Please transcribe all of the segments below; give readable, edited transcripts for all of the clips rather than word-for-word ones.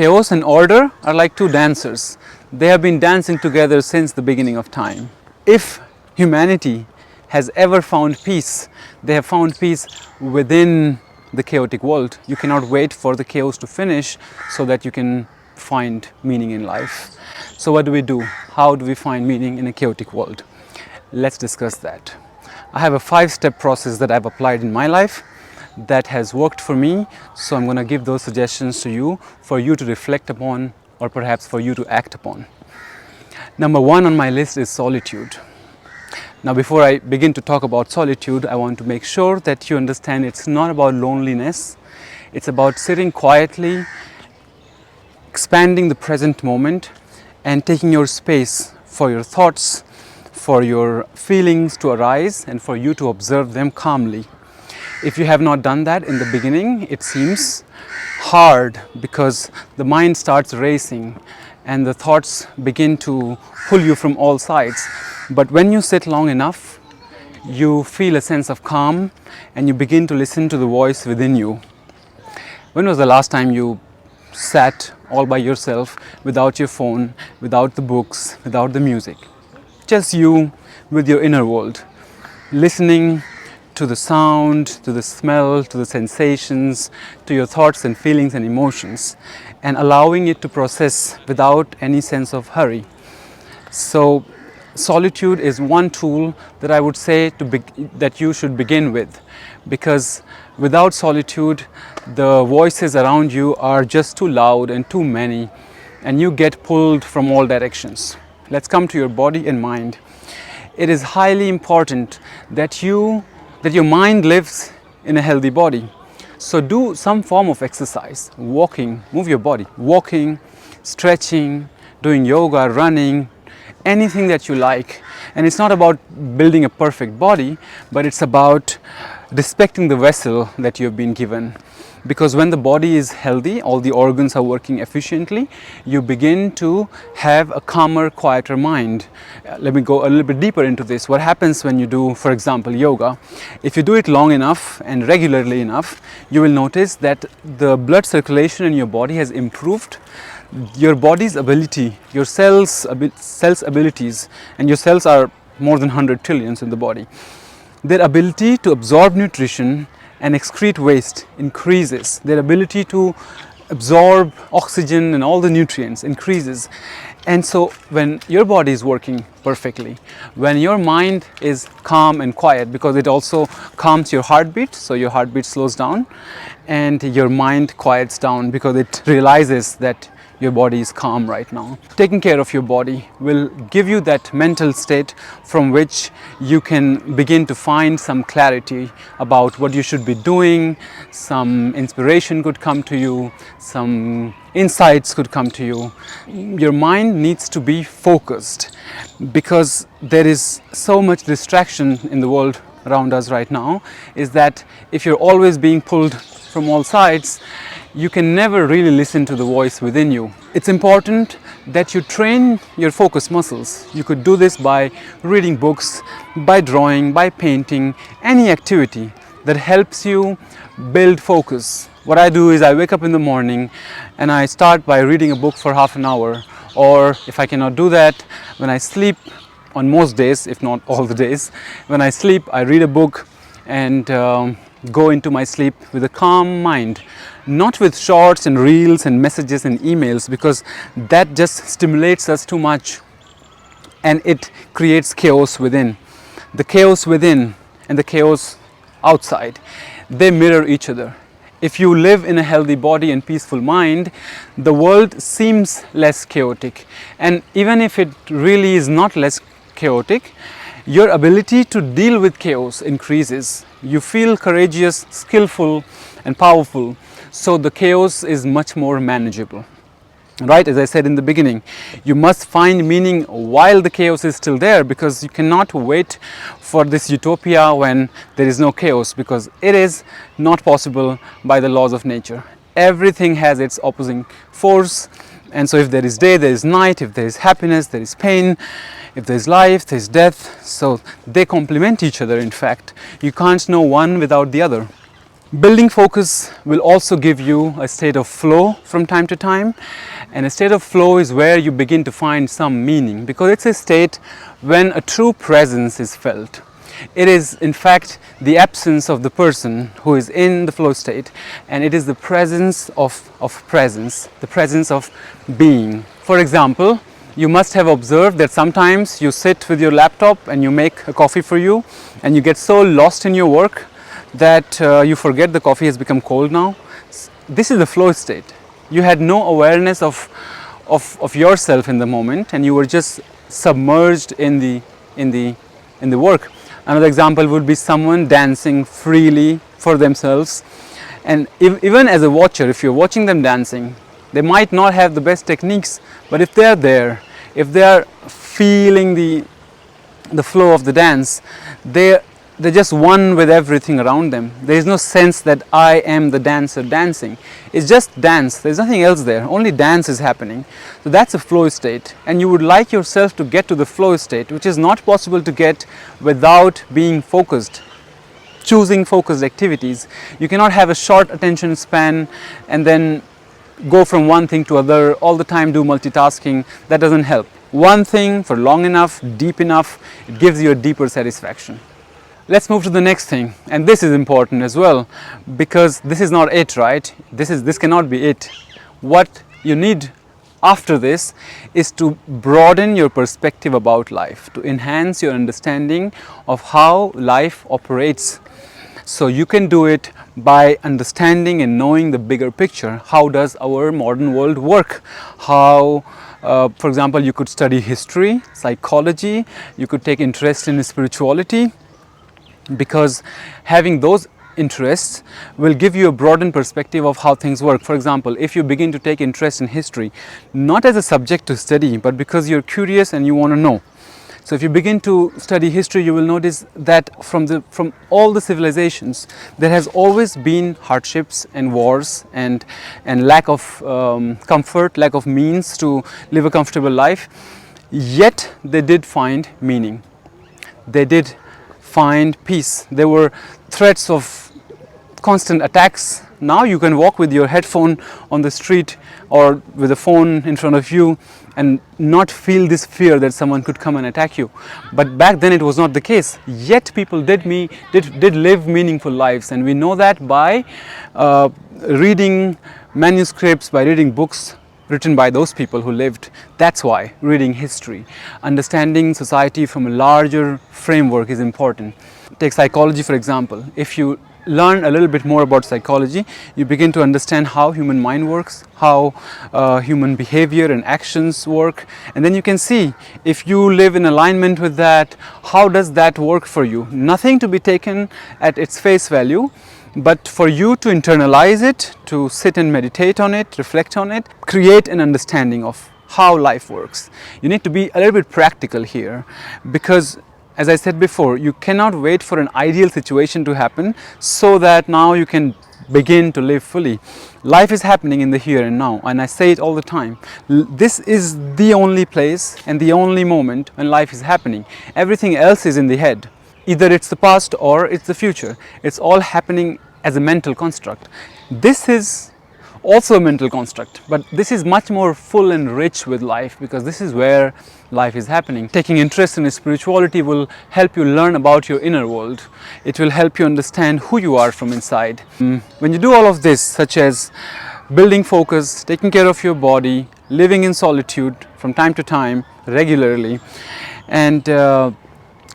Chaos and order are like two dancers. They have been dancing together since the beginning of time. If humanity has ever found peace, they have found peace within the chaotic world. You cannot wait for the chaos to finish so that you can find meaning in life. So what do we do? How do we find meaning in a chaotic world? Let's discuss that. I have a 5-step process that I've applied in my life that has worked for me. So I'm going to give those suggestions to you for you to reflect upon, or perhaps for you to act upon. Number 1 on my list is solitude. Now, before I begin to talk about solitude, I want to make sure that you understand it's not about loneliness. It's about sitting quietly, expanding the present moment, and taking your space for your thoughts, for your feelings to arise, and for you to observe them calmly. If you have not done that in the beginning, it seems hard because the mind starts racing and the thoughts begin to pull you from all sides. But when you sit long enough, you feel a sense of calm and you begin to listen to the voice within you. When was the last time you sat all by yourself, without your phone, without the books, without the music? Just you with your inner world, listening to the sound, to the smell, to the sensations, to your thoughts and feelings and emotions, and allowing it to process without any sense of hurry. So solitude is one tool that I would say that you should begin with, because without solitude, the voices around you are just too loud and too many, and you get pulled from all directions. Let's come to your body and mind. It is highly important that your mind lives in a healthy body. So do some form of exercise, walking, move your body, walking, stretching, doing yoga, running, anything that you like. And it's not about building a perfect body, but it's about respecting the vessel that you have been given. Because when the body is healthy, all the organs are working efficiently, you begin to have a calmer, quieter mind. Let me go a little bit deeper into this. What happens when you do, for example, yoga? If you do it long enough and regularly enough, you will notice that the blood circulation in your body has improved. Your body's ability, your cells' abilities, and your cells are more than 100 trillions in the body. Their ability to absorb nutrition and excrete waste increases. Their ability to absorb oxygen and all the nutrients increases. And so when your body is working perfectly, when your mind is calm and quiet, because it also calms your heartbeat, so your heartbeat slows down, and your mind quiets down because it realizes that your body is calm right now. Taking care of your body will give you that mental state from which you can begin to find some clarity about what you should be doing. Some inspiration could come to you, some insights could come to you. Your mind needs to be focused because there is so much distraction in the world around us right now, is that if you're always being pulled from all sides, you can never really listen to the voice within you. It's important that you train your focus muscles. You could do this by reading books, by drawing, by painting, any activity that helps you build focus. What I do is I wake up in the morning and I start by reading a book for half an hour, or if I cannot do that, when I sleep, on most days, if not all the days, when I sleep, I read a book and go into my sleep with a calm mind, not with shorts and reels and messages and emails, because that just stimulates us too much and it creates chaos within. The chaos within and the chaos outside, they mirror each other. If you live in a healthy body and peaceful mind, the world seems less chaotic. And even if it really is not less chaotic, your ability to deal with chaos increases. You feel courageous, skillful, and powerful. So the chaos is much more manageable. Right, as I said in the beginning, you must find meaning while the chaos is still there, because you cannot wait for this utopia when there is no chaos, because it is not possible by the laws of nature. Everything has its opposing force, and so if there is day, there is night. If there is happiness, there is pain. If there is life, there is death. So they complement each other. In fact, you can't know one without the other. Building focus will also give you a state of flow from time to time, and a state of flow is where you begin to find some meaning, because it's a state when a true presence is felt. It is in fact the absence of the person who is in the flow state, and it is the presence of presence, the presence of being. For example, you must have observed that sometimes you sit with your laptop and you make a coffee for you, and you get so lost in your work that you forget the coffee has become cold now. This is the flow state. You had no awareness of yourself in the moment, and you were just submerged in the work. Another example would be someone dancing freely for themselves, and even as a watcher, if you're watching them dancing, they might not have the best techniques, but if they are there, if they are feeling the flow of the dance, they're just one with everything around them. There is no sense that I am the dancer dancing. It's just dance. There's nothing else there. Only dance is happening. So that's a flow state. And you would like yourself to get to the flow state, which is not possible to get without being focused, choosing focused activities. You cannot have a short attention span and then go from one thing to other, all the time do multitasking. That doesn't help. One thing for long enough, deep enough, it gives you a deeper satisfaction. Let's move to the next thing, and this is important as well, because this is not it, right? This cannot be it. What you need after this is to broaden your perspective about life, to enhance your understanding of how life operates. So you can do it by understanding and knowing the bigger picture. How does our modern world work? How for example, you could study history, psychology, you could take interest in spirituality, because having those interests will give you a broadened perspective of how things work. For example, if you begin to take interest in history, not as a subject to study, but because you're curious and you want to know. So if you begin to study history, you will notice that from all the civilizations, there has always been hardships and wars and lack of comfort, lack of means to live a comfortable life. Yet they did find meaning. They did find peace. There were threats of constant attacks. Now you can walk with your headphone on the street or with a phone in front of you and not feel this fear that someone could come and attack you. But back then it was not the case. Yet people did live meaningful lives, and we know that by reading manuscripts, by reading books written by those people who lived. That's why reading history, understanding society from a larger framework is important. Take psychology, for example. If you learn a little bit more about psychology, you begin to understand how human mind works, how human behavior and actions work, and then you can see if you live in alignment with that, how does that work for you? Nothing to be taken at its face value, but for you to internalize it, to sit and meditate on it, reflect on it, create an understanding of how life works. You need to be a little bit practical here, because as I said before, you cannot wait for an ideal situation to happen so that now you can begin to live fully. Life is happening in the here and now, and I say it all the time. This is the only place and the only moment when life is happening. Everything else is in the head. Either it's the past or it's the future. It's all happening as a mental construct. This is also a mental construct, but this is much more full and rich with life, because this is where life is happening. Taking interest in spirituality will help you learn about your inner world. It will help you understand who you are from inside. When you do all of this, such as building focus, taking care of your body, living in solitude from time to time, regularly, and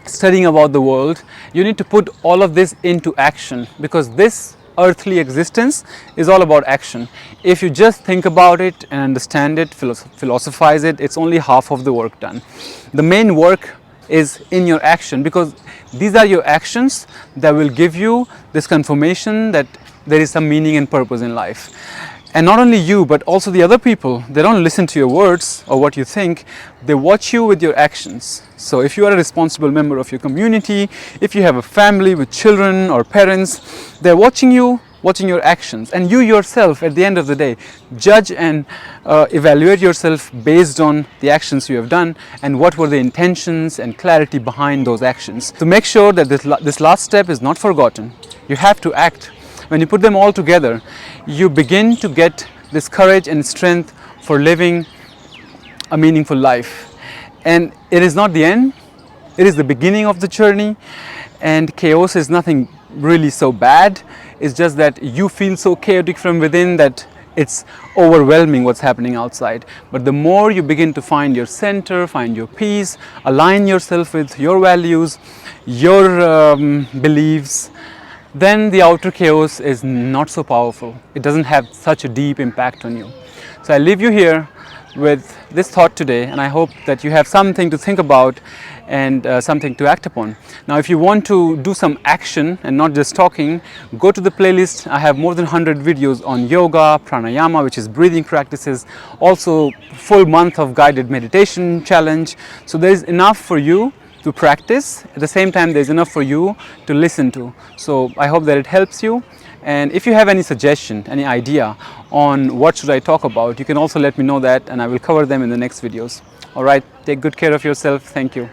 studying about the world, you need to put all of this into action, because this earthly existence is all about action. If you just think about it and understand it, philosophize it, it's only half of the work done. The main work is in your action, because these are your actions that will give you this confirmation that there is some meaning and purpose in life. And not only you, but also the other people, they don't listen to your words or what you think, they watch you with your actions. So if you are a responsible member of your community, if you have a family with children or parents, they're watching you, watching your actions. And you yourself, at the end of the day, judge and evaluate yourself based on the actions you have done and what were the intentions and clarity behind those actions. To make sure that this last step is not forgotten, you have to act. when you put them all together, you begin to get this courage and strength for living a meaningful life. And it is not the end, it is the beginning of the journey. And chaos is nothing really so bad. It's just that you feel so chaotic from within that it's overwhelming what's happening outside. But the more you begin to find your center, find your peace, align yourself with your values, your beliefs, then the outer chaos is not so powerful. It doesn't have such a deep impact on you. So I leave you here with this thought today, and I hope that you have something to think about and something to act upon. Now, if you want to do some action and not just talking, go to the playlist. I have more than 100 videos on yoga, pranayama, which is breathing practices, also full month of guided meditation challenge. So there is enough for you to practice. At the same time, there's enough for you to listen to. So I hope that it helps you. And if you have any suggestion, any idea on what should I talk about, you can also let me know that, and I will cover them in the next videos. All right, take good care of yourself. Thank you.